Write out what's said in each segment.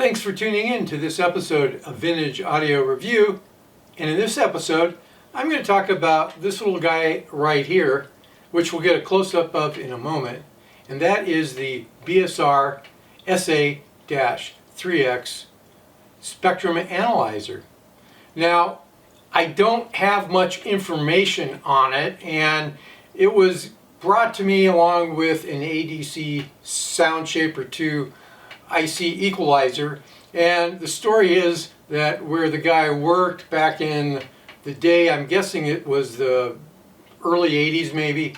Thanks for tuning in to this episode of Vintage Audio Review. And in this episode, I'm going to talk about this little guy right here, which we'll get a close-up of in a moment. And that is the BSR SA-3X Spectrum Analyzer. Now, I don't have much information on it, and it was brought to me along with an ADC SoundShaper 2 IC equalizer, and the story is that where the guy worked back in the day, I'm guessing it was the early 80s maybe,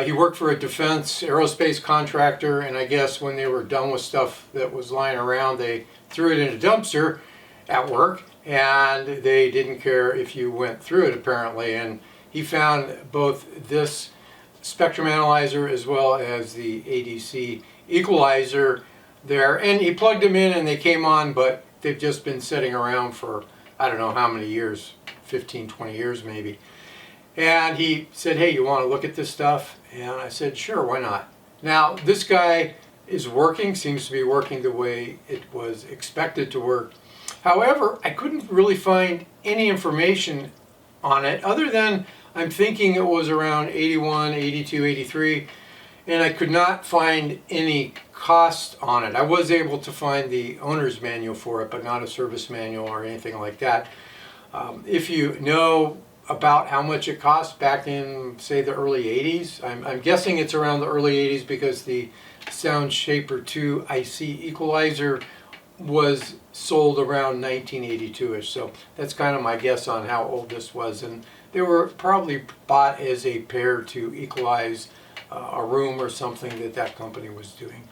he worked for a defense aerospace contractor, and I guess when they were done with stuff that was lying around, they threw it in a dumpster at work, and they didn't care if you went through it apparently. And he found both this spectrum analyzer as well as the ADC equalizer there, and he plugged them in and they came on, but they've just been sitting around for I don't know how many years, 15, 20 years maybe. And he said, hey, you want to look at this stuff? And I said, sure, why not? Now, this guy is working, seems to be working the way it was expected to work. However, I couldn't really find any information on it other than I'm thinking it was around 81, 82, 83, and I could not find any cost on it. I was able to find the owner's manual for it, but not a service manual or anything like that. If you know about how much it cost back in, say, the early 80s, I'm guessing it's around the early 80s because the SoundShaper 2 IC equalizer was sold around 1982-ish, so that's kind of my guess on how old this was. And they were probably bought as a pair to equalize a room or something that company was doing.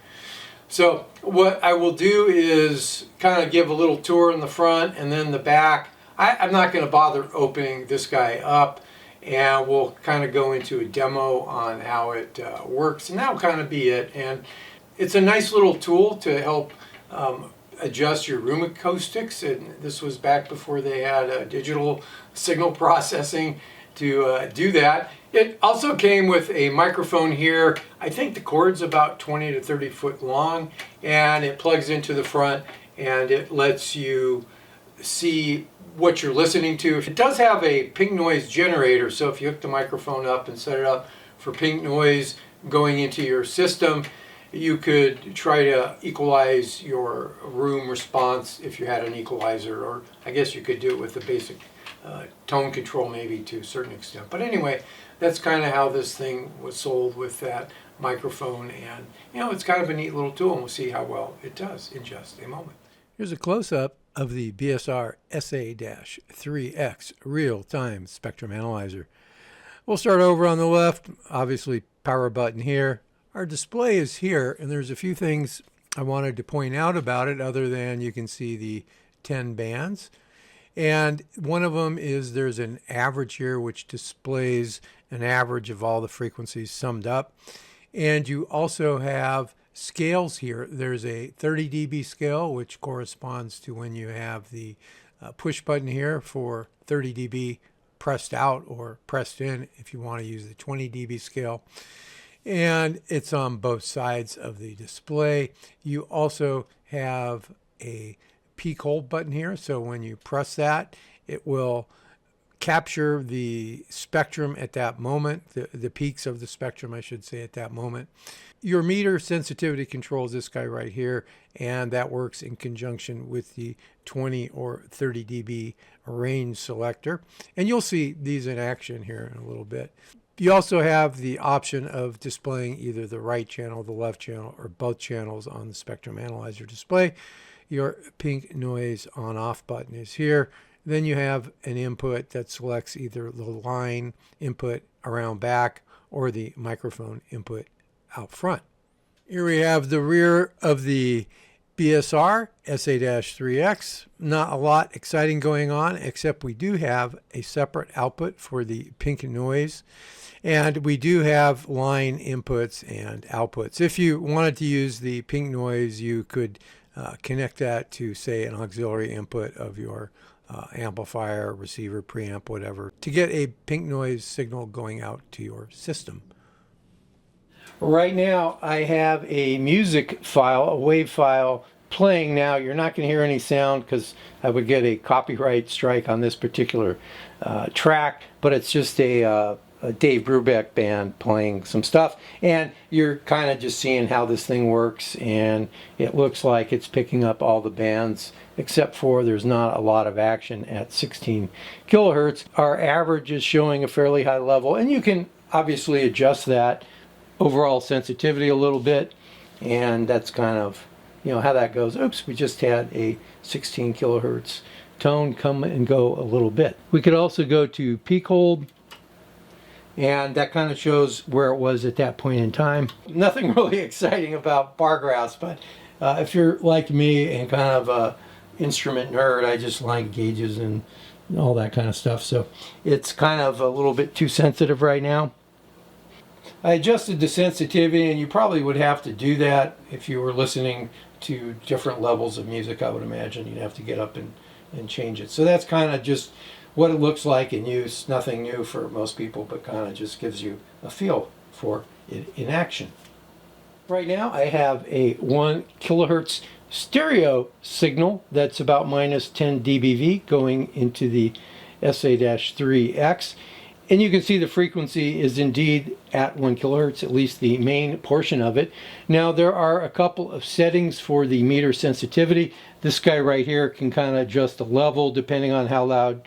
So what I will do is kind of give a little tour in the front and then the back. I'm not going to bother opening this guy up, and we'll kind of go into a demo on how it works, and that'll kind of be it. And it's a nice little tool to help adjust your room acoustics, and this was back before they had digital signal processing to do that. It also came with a microphone here. I think the cord's about 20 to 30 foot long, and it plugs into the front and it lets you see what you're listening to. It does have a pink noise generator, so if you hook the microphone up and set it up for pink noise going into your system, you could try to equalize your room response if you had an equalizer, or I guess you could do it with the basic tone control maybe to a certain extent. But anyway, that's kind of how this thing was sold with that microphone, and you know, it's kind of a neat little tool, and we'll see how well it does in just a moment. Here's a close-up of the BSR SA-3X real-time spectrum analyzer. We'll start over on the left, obviously power button here. Our display is here, and there's a few things I wanted to point out about it other than you can see the 10 bands. And one of them is there's an average here which displays an average of all the frequencies summed up. And you also have scales here. There's a 30 dB scale, which corresponds to when you have the push button here for 30 dB pressed out or pressed in if you want to use the 20 dB scale. And it's on both sides of the display. You also have a peak hold button here, so when you press that, it will capture the spectrum at that moment, the peaks of the spectrum, I should say, at that moment. Your meter sensitivity controls this guy right here, and that works in conjunction with the 20 or 30 dB range selector. And you'll see these in action here in a little bit. You also have the option of displaying either the right channel, the left channel, or both channels on the spectrum analyzer display. Your pink noise on-off button is here. Then you have an input that selects either the line input around back or the microphone input out front. Here we have the rear of the BSR SA-3X. Not a lot exciting going on, except we do have a separate output for the pink noise. And we do have line inputs and outputs. If you wanted to use the pink noise, you could connect that to, say, an auxiliary input of your amplifier, receiver, preamp, whatever, to get a pink noise signal going out to your system. Right now I have a music file, a WAV file, playing now, you're not going to hear any sound because I would get a copyright strike on this particular track, but it's just a Dave Brubeck band playing some stuff, and you're kind of just seeing how this thing works, and it looks like it's picking up all the bands except for there's not a lot of action at 16 kilohertz. Our average is showing a fairly high level, and you can obviously adjust that overall sensitivity a little bit, and that's kind of, you know, how that goes. Oops, we just had a 16 kilohertz tone come and go a little bit. We could also go to peak hold, and that kind of shows where it was at that point in time. Nothing really exciting about bar graphs, but if you're like me and kind of a instrument nerd, I just like gauges and all that kind of stuff. So it's kind of a little bit too sensitive right now. I adjusted the sensitivity, and you probably would have to do that if you were listening to different levels of music. I would imagine you'd have to get up and change it. So that's kind of just what it looks like in use. Nothing new for most people, but kind of just gives you a feel for it in action. Right now I have a 1 kilohertz stereo signal that's about minus 10 dBV going into the SA-3X. And you can see the frequency is indeed at 1 kilohertz, at least the main portion of it. Now there are a couple of settings for the meter sensitivity. This guy right here can kind of adjust the level depending on how loud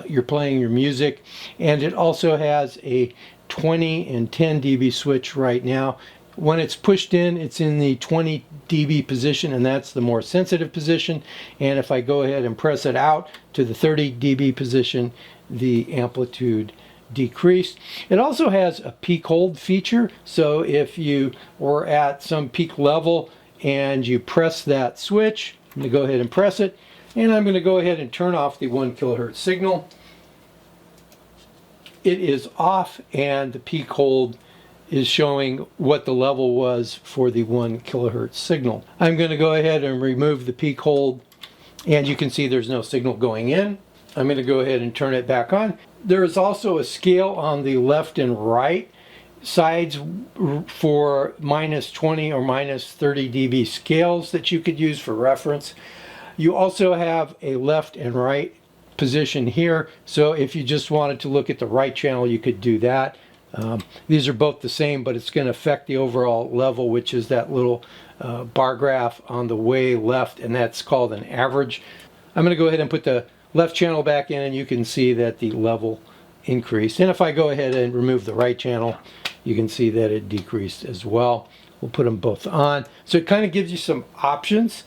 you're playing your music. And it also has a 20 and 10 dB switch right now. When it's pushed in, it's in the 20 dB position, and that's the more sensitive position. And if I go ahead and press it out to the 30 dB position, the amplitude decreased. It also has a peak hold feature, so if you were at some peak level and you press that switch, I'm going to go ahead and press it, and I'm going to go ahead and turn off the 1 kilohertz signal. It is off, and the peak hold is showing what the level was for the 1 kilohertz signal. I'm going to go ahead and remove the peak hold, and you can see there's no signal going in. I'm going to go ahead and turn it back on. There is also a scale on the left and right sides for minus 20 or minus 30 dB scales that you could use for reference. You also have a left and right position here, so if you just wanted to look at the right channel, you could do that. These are both the same, but it's going to affect the overall level, which is that little bar graph on the way left, and that's called an average. I'm going to go ahead and put the left channel back in, and you can see that the level increased. And if I go ahead and remove the right channel, you can see that it decreased as well. We'll put them both on. So it kind of gives you some options.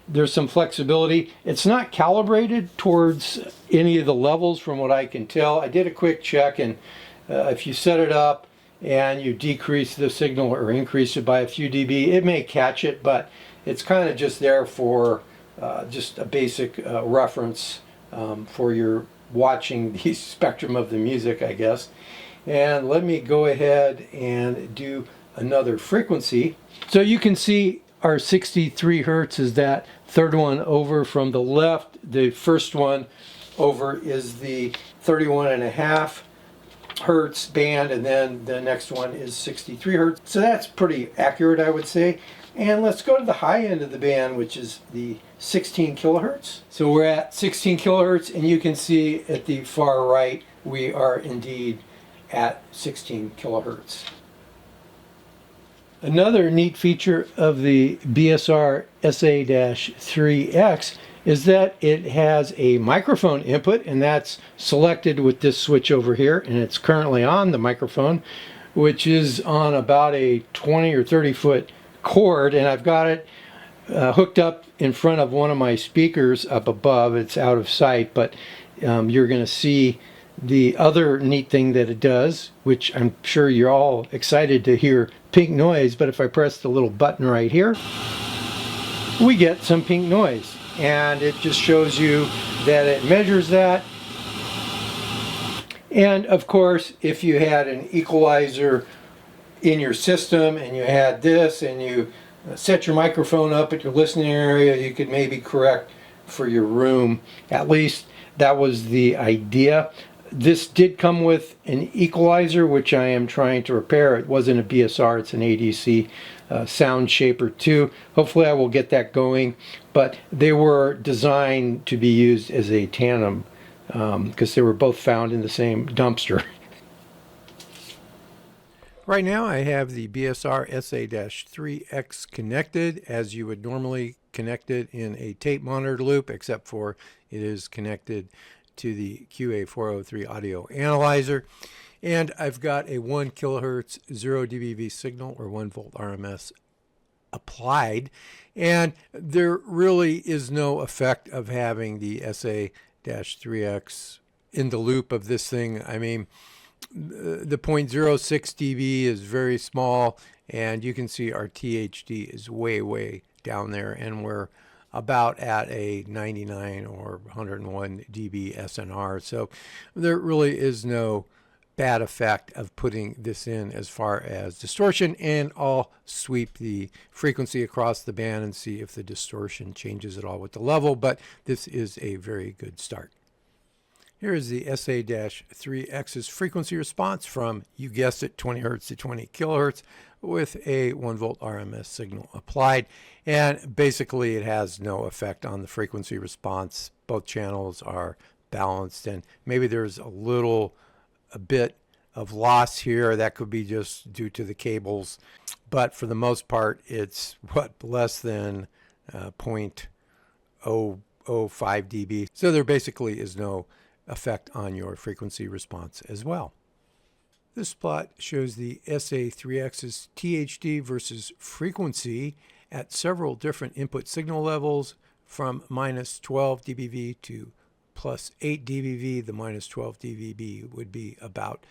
There's some flexibility. It's not calibrated towards any of the levels from what I can tell. I did a quick check, and if you set it up and you decrease the signal or increase it by a few dB, it may catch it, but it's kind of just there for just a basic reference for your watching the spectrum of the music, I guess. And let me go ahead and do another frequency. So you can see our 63 hertz is that third one over from the left. The first one over is the 31.5 hertz band, and then the next one is 63 hertz. So that's pretty accurate, I would say. And let's go to the high end of the band, which is the 16 kilohertz. So we're at 16 kilohertz, and you can see at the far right we are indeed at 16 kilohertz. Another neat feature of the BSR SA-3X is that it has a microphone input, and that's selected with this switch over here, and it's currently on the microphone, which is on about a 20 or 30 foot cord, and I've got it hooked up in front of one of my speakers up above. It's out of sight, but you're going to see the other neat thing that it does, which I'm sure you're all excited to hear pink noise, but if I press the little button right here, we get some pink noise, and it just shows you that it measures that. And of course, if you had an equalizer in your system and you had this and you set your microphone up at your listening area, you could maybe correct for your room. At least that was the idea. This did come with an equalizer, which I am trying to repair. It wasn't a BSR, it's an ADC sound shaper too. Hopefully I will get that going, but they were designed to be used as a tandem because they were both found in the same dumpster. Right now I have the BSR SA-3X connected as you would normally connect it in a tape monitor loop, except for it is connected to the QA403 audio analyzer. And I've got a 1 kilohertz 0 dBV signal, or 1 volt RMS, applied. And there really is no effect of having the SA-3X in the loop of this thing. I mean, the 0.06 dB is very small, and you can see our THD is way down there, and we're about at a 99 or 101 dB SNR. So there really is no bad effect of putting this in as far as distortion, and I'll sweep the frequency across the band and see if the distortion changes at all with the level, but this is a very good start. Here is the SA-3X's frequency response from, you guessed it, 20 hertz to 20 kilohertz with a 1 volt RMS signal applied. And basically it has no effect on the frequency response. Both channels are balanced, and maybe there's a bit of loss here. That could be just due to the cables. But for the most part, it's less than 0.005 dB. So there basically is no effect on your frequency response as well. This plot shows the SA-3X's THD versus frequency at several different input signal levels, from minus 12 dBV to plus 8 dBV. The minus 12 dBV would be about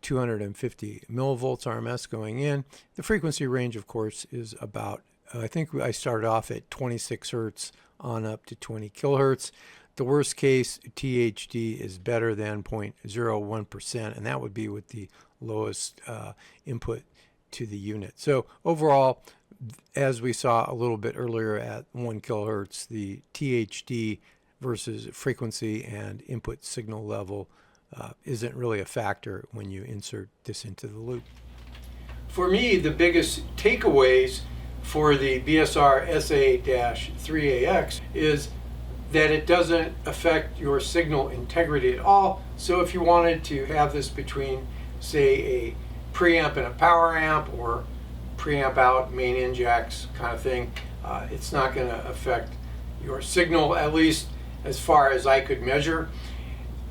250 millivolts RMS going in. The frequency range, of course, is about, I think I started off at 26 hertz on up to 20 kilohertz. The worst case THD is better than 0.01%, and that would be with the lowest input to the unit. So overall, as we saw a little bit earlier at 1 kilohertz, the THD versus frequency and input signal level isn't really a factor when you insert this into the loop. For me, the biggest takeaways for the BSR SA-3AX is that it doesn't affect your signal integrity at all. So if you wanted to have this between, say, a preamp and a power amp, or preamp out, main in jacks kind of thing, it's not going to affect your signal, at least as far as I could measure.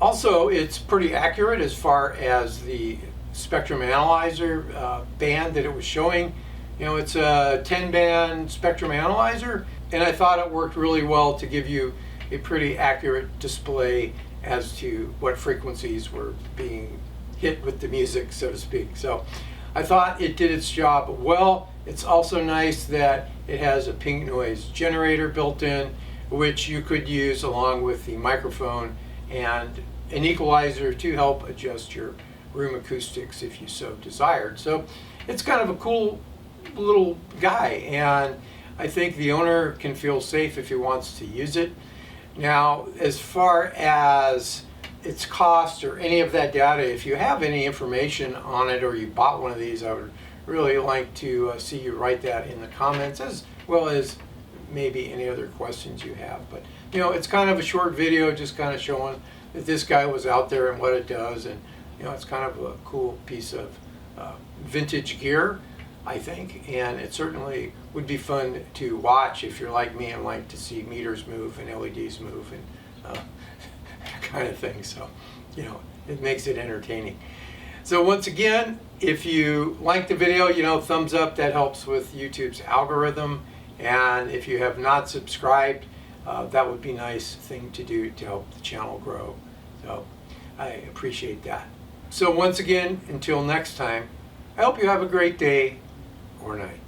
Also, it's pretty accurate as far as the spectrum analyzer band that it was showing. You know, it's a 10-band spectrum analyzer, and I thought it worked really well to give you a pretty accurate display as to what frequencies were being hit with the music, so to speak. So I thought it did its job well. It's also nice that it has a pink noise generator built in, which you could use along with the microphone and an equalizer to help adjust your room acoustics if you so desired. So it's kind of a cool little guy, and I think the owner can feel safe if he wants to use it. Now, as far as its cost or any of that data, if you have any information on it or you bought one of these, I would really like to see you write that in the comments, as well as maybe any other questions you have. But you know, it's kind of a short video, just kind of showing that this guy was out there and what it does, and you know, it's kind of a cool piece of vintage gear, I think, and it certainly would be fun to watch if you're like me and like to see meters move and LEDs move and that kind of thing. So, you know, it makes it entertaining. So once again, if you like the video, you know, thumbs up, that helps with YouTube's algorithm. And if you have not subscribed, that would be a nice thing to do to help the channel grow. So I appreciate that. So once again, until next time, I hope you have a great day or night.